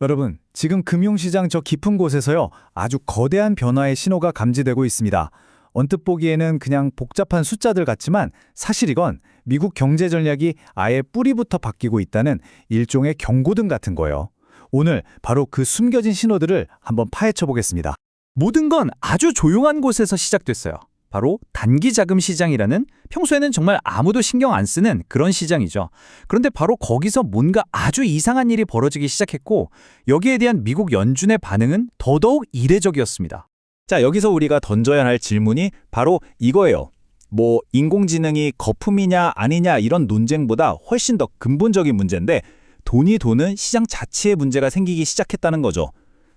여러분, 지금 금융시장 저 깊은 곳에서요, 아주 거대한 변화의 신호가 감지되고 있습니다. 언뜻 보기에는 그냥 복잡한 숫자들 같지만 사실 이건 미국 경제 전략이 아예 뿌리부터 바뀌고 있다는 일종의 경고등 같은 거예요. 오늘 바로 그 숨겨진 신호들을 한번 파헤쳐 보겠습니다. 모든 건 아주 조용한 곳에서 시작됐어요. 바로 단기 자금 시장이라는 평소에는 정말 아무도 신경 안 쓰는 그런 시장이죠. 그런데 바로 거기서 뭔가 아주 이상한 일이 벌어지기 시작했고 여기에 대한 미국 연준의 반응은 더더욱 이례적이었습니다. 자, 여기서 우리가 던져야 할 질문이 바로 이거예요. 인공지능이 거품이냐 아니냐 이런 논쟁보다 훨씬 더 근본적인 문제인데 돈이 도는 시장 자체에 문제가 생기기 시작했다는 거죠.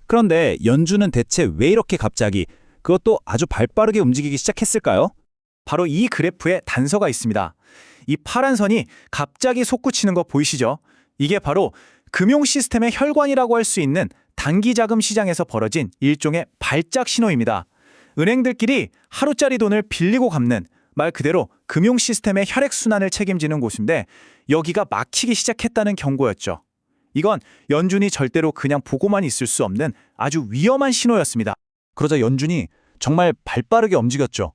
그런데 연준은 대체 왜 이렇게 갑자기 그것도 아주 발빠르게 움직이기 시작했을까요? 바로 이 그래프에 단서가 있습니다. 이 파란 선이 갑자기 솟구치는 거 보이시죠? 이게 바로 금융 시스템의 혈관이라고 할 수 있는 단기 자금 시장에서 벌어진 일종의 발작 신호입니다. 은행들끼리 하루짜리 돈을 빌리고 갚는 말 그대로 금융 시스템의 혈액순환을 책임지는 곳인데 여기가 막히기 시작했다는 경고였죠. 이건 연준이 절대로 그냥 보고만 있을 수 없는 아주 위험한 신호였습니다. 그러자 연준이 정말 발빠르게 움직였죠.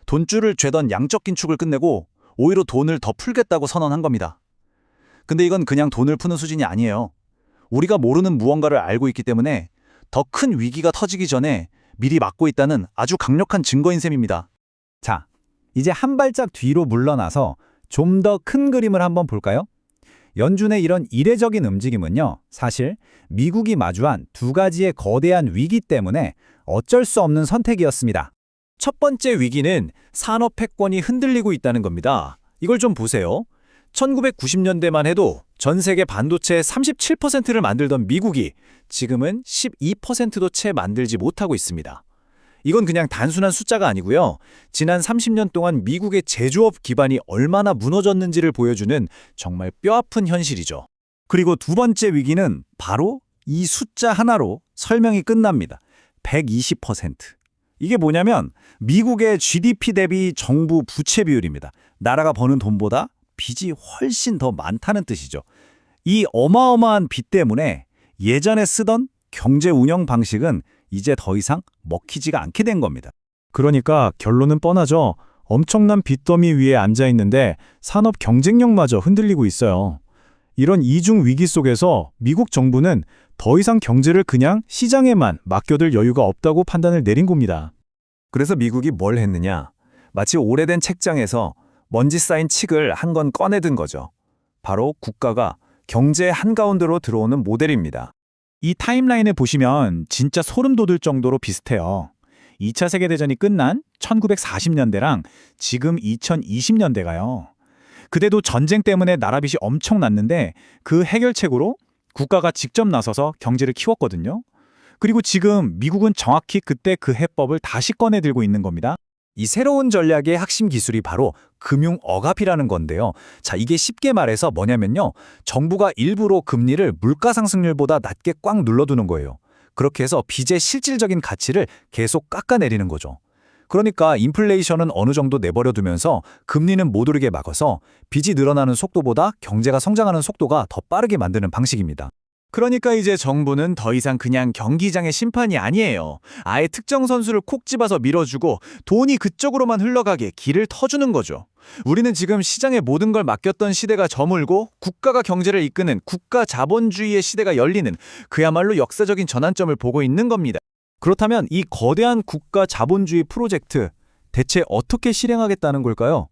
돈줄을 죄던 양적 긴축을 끝내고 오히려 돈을 더 풀겠다고 선언한 겁니다. 근데 이건 그냥 돈을 푸는 수준이 아니에요. 우리가 모르는 무언가를 알고 있기 때문에 더 큰 위기가 터지기 전에 미리 막고 있다는 아주 강력한 증거인 셈입니다. 자, 이제 한 발짝 뒤로 물러나서 좀 더 큰 그림을 한번 볼까요? 연준의 이런 이례적인 움직임은요, 사실 미국이 마주한 두 가지의 거대한 위기 때문에 어쩔 수 없는 선택이었습니다. 첫 번째 위기는 산업 패권이 흔들리고 있다는 겁니다. 이걸 좀 보세요. 1990년대만 해도 전 세계 반도체의 37%를 만들던 미국이 지금은 12%도 채 만들지 못하고 있습니다. 이건 그냥 단순한 숫자가 아니고요. 지난 30년 동안 미국의 제조업 기반이 얼마나 무너졌는지를 보여주는 정말 뼈아픈 현실이죠. 그리고 두 번째 위기는 바로 이 숫자 하나로 설명이 끝납니다. 120%. 이게 뭐냐면 미국의 GDP 대비 정부 부채 비율입니다. 나라가 버는 돈보다 빚이 훨씬 더 많다는 뜻이죠. 이 어마어마한 빚 때문에 예전에 쓰던 경제 운영 방식은 이제 더 이상 먹히지가 않게 된 겁니다. 그러니까 결론은 뻔하죠. 엄청난 빚더미 위에 앉아 있는데 산업 경쟁력마저 흔들리고 있어요. 이런 이중 위기 속에서 미국 정부는 더 이상 경제를 그냥 시장에만 맡겨둘 여유가 없다고 판단을 내린 겁니다. 그래서 미국이 뭘 했느냐? 마치 오래된 책장에서 먼지 쌓인 칙을 한 건 꺼내든 거죠. 바로 국가가 경제의 한가운데로 들어오는 모델입니다. 이 타임라인을 보시면 진짜 소름 돋을 정도로 비슷해요. 2차 세계대전이 끝난 1940년대랑 지금 2020년대가요. 그때도 전쟁 때문에 나라빚이 엄청 났는데 그 해결책으로 국가가 직접 나서서 경제를 키웠거든요. 그리고 지금 미국은 정확히 그때 그 해법을 다시 꺼내 들고 있는 겁니다. 이 새로운 전략의 핵심 기술이 바로 금융 억압이라는 건데요. 자, 이게 쉽게 말해서 뭐냐면요. 정부가 일부러 금리를 물가 상승률보다 낮게 꽉 눌러두는 거예요. 그렇게 해서 빚의 실질적인 가치를 계속 깎아내리는 거죠. 그러니까 인플레이션은 어느 정도 내버려두면서 금리는 못 오르게 막아서 빚이 늘어나는 속도보다 경제가 성장하는 속도가 더 빠르게 만드는 방식입니다. 그러니까 이제 정부는 더 이상 그냥 경기장의 심판이 아니에요. 아예 특정 선수를 콕 집어서 밀어주고 돈이 그쪽으로만 흘러가게 길을 터주는 거죠. 우리는 지금 시장의 모든 걸 맡겼던 시대가 저물고 국가가 경제를 이끄는 국가 자본주의의 시대가 열리는 그야말로 역사적인 전환점을 보고 있는 겁니다. 그렇다면 이 거대한 국가 자본주의 프로젝트 대체 어떻게 실행하겠다는 걸까요?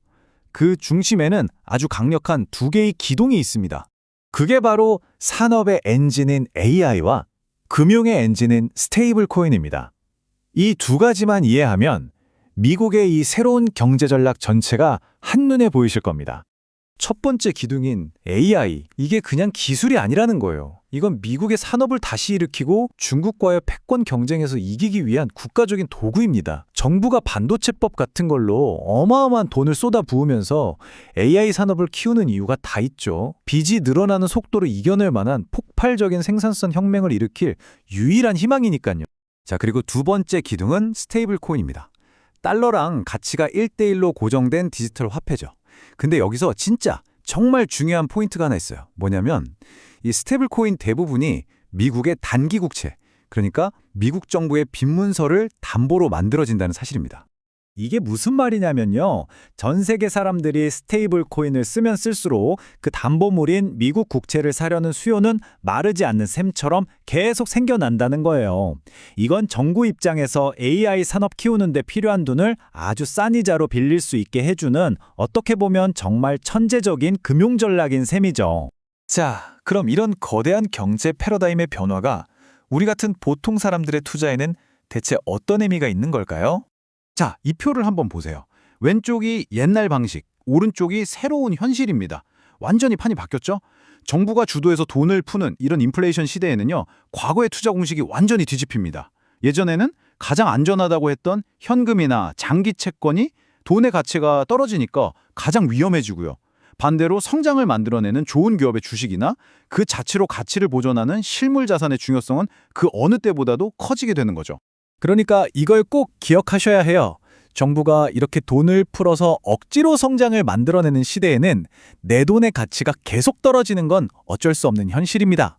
그 중심에는 아주 강력한 두 개의 기동이 있습니다. 그게 바로 산업의 엔진인 AI와 금융의 엔진인 스테이블 코인입니다. 이 두 가지만 이해하면 미국의 이 새로운 경제 전략 전체가 한눈에 보이실 겁니다. 첫 번째 기둥인 AI, 이게 그냥 기술이 아니라는 거예요. 이건 미국의 산업을 다시 일으키고 중국과의 패권 경쟁에서 이기기 위한 국가적인 도구입니다. 정부가 반도체법 같은 걸로 어마어마한 돈을 쏟아 부으면서 AI 산업을 키우는 이유가 다 있죠. 빚이 늘어나는 속도를 이겨낼 만한 폭발적인 생산성 혁명을 일으킬 유일한 희망이니까요. 자, 그리고 두 번째 기둥은 스테이블 코인입니다. 달러랑 가치가 1대1로 고정된 디지털 화폐죠. 근데 여기서 진짜 정말 중요한 포인트가 하나 있어요. 뭐냐면 이 스테이블 코인 대부분이 미국의 단기 국채, 그러니까 미국 정부의 빈문서를 담보로 만들어진다는 사실입니다. 이게 무슨 말이냐면요. 전 세계 사람들이 스테이블 코인을 쓰면 쓸수록 그 담보물인 미국 국채를 사려는 수요는 마르지 않는 샘처럼 계속 생겨난다는 거예요. 이건 정부 입장에서 AI 산업 키우는데 필요한 돈을 아주 싼 이자로 빌릴 수 있게 해주는 어떻게 보면 정말 천재적인 금융 전략인 셈이죠. 자, 그럼 이런 거대한 경제 패러다임의 변화가 우리 같은 보통 사람들의 투자에는 대체 어떤 의미가 있는 걸까요? 자, 이 표를 한번 보세요. 왼쪽이 옛날 방식, 오른쪽이 새로운 현실입니다. 완전히 판이 바뀌었죠? 정부가 주도해서 돈을 푸는 이런 인플레이션 시대에는요, 과거의 투자 공식이 완전히 뒤집힙니다. 예전에는 가장 안전하다고 했던 현금이나 장기 채권이 돈의 가치가 떨어지니까 가장 위험해지고요. 반대로 성장을 만들어내는 좋은 기업의 주식이나 그 자체로 가치를 보존하는 실물 자산의 중요성은 그 어느 때보다도 커지게 되는 거죠. 그러니까 이걸 꼭 기억하셔야 해요. 정부가 이렇게 돈을 풀어서 억지로 성장을 만들어내는 시대에는 내 돈의 가치가 계속 떨어지는 건 어쩔 수 없는 현실입니다.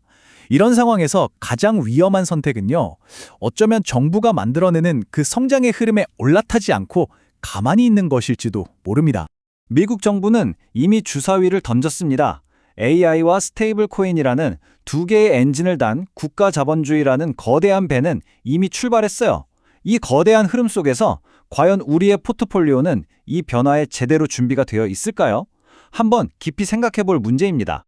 이런 상황에서 가장 위험한 선택은요, 어쩌면 정부가 만들어내는 그 성장의 흐름에 올라타지 않고 가만히 있는 것일지도 모릅니다. 미국 정부는 이미 주사위를 던졌습니다. AI와 스테이블 코인이라는 두 개의 엔진을 단 국가 자본주의라는 거대한 배는 이미 출발했어요. 이 거대한 흐름 속에서 과연 우리의 포트폴리오는 이 변화에 제대로 준비가 되어 있을까요? 한번 깊이 생각해 볼 문제입니다.